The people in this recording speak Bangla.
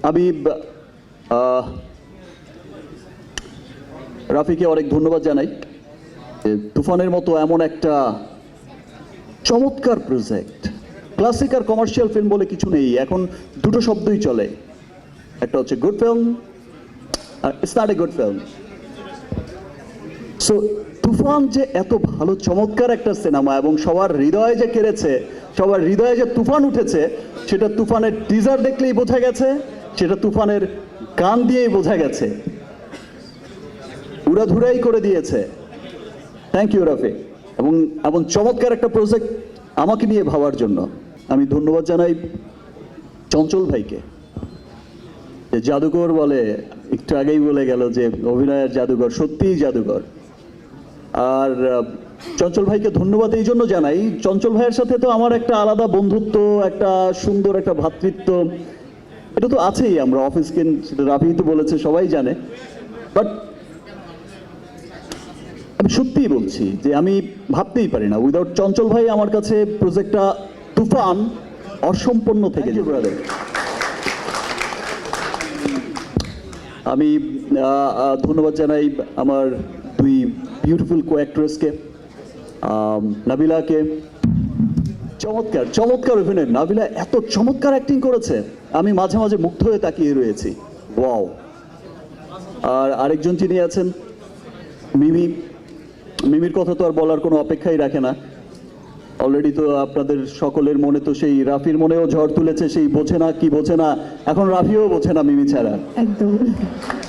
আমি রাফিকে অনেক ধন্যবাদ জানাই। তুফানের মতো এমন একটা চমৎকার প্রজেক্ট, ক্লাসিক আর কমার্শিয়াল ফিল্ম বলে কিছু নেই, এখন দুটো শব্দই চলে, একটা হচ্ছে গুড ফিল্ম আর it's not a good film. So Toofan যে এত ভালো চমৎকার একটা সিনেমা এবং সবার হৃদয়ে যে কেড়েছে, সবার হৃদয়ে যে তুফান উঠেছে, সেটা তুফানের টিজার দেখলেই বোঝা গেছে, সেটা তুফানের গান দিয়েই বোঝা গেছে, উড়াধুরাই করে দিয়েছে। থ্যাংক ইউ রাফি, এবং এমন চমৎকার একটা প্রজেক্ট আমাকে নিয়ে ভাবার জন্য আমি ধন্যবাদ জানাই চঞ্চল ভাইকে। যে জাদুকর বলে, একটু আগেই বলে গেল যে অভিনয়ের জাদুকর, সত্যিই জাদুকর। আর চঞ্চল ভাইকে ধন্যবাদ এই জন্য জানাই, চঞ্চল ভাইয়ের সাথে তো আমার একটা আলাদা বন্ধুত্ব, একটা সুন্দর একটা ভ্রাতৃত্ব, এটা তো আছেই। আমরা অফিস রাফি তো বলেছে, সবাই জানে। বাট আমি সত্যিই বলছি যে আমি ভাবতেই পারি না, উইদাউট চঞ্চল ভাই আমার কাছে প্রজেক্টটা তুফান অসম্পূর্ণ থেকে যাবে। আমি ধন্যবাদ জানাই আমার দুই বিউটিফুল কো অ্যাক্ট্রেসকে, নাবিলাকে। চমৎকার চমৎকার অভিনয়, নাবিলা এত চমৎকার অ্যাক্টিং করেছে, আমি মাঝে মাঝে মুগ্ধ হয়ে তাকিয়ে রয়েছি। ওয়াও। আর আরেকজন যিনি আছেন মিমি, মিমির কথা তো আর বলার কোনো অপেক্ষাই রাখে না। অলরেডি তো আপনাদের সকলের মনে তো সেই রাফির মনেও ঝড় তুলেছে, সেই বোঝে না কি বোঝে না, এখন রাফিও বোঝে না মিমি ছাড়া। একদম।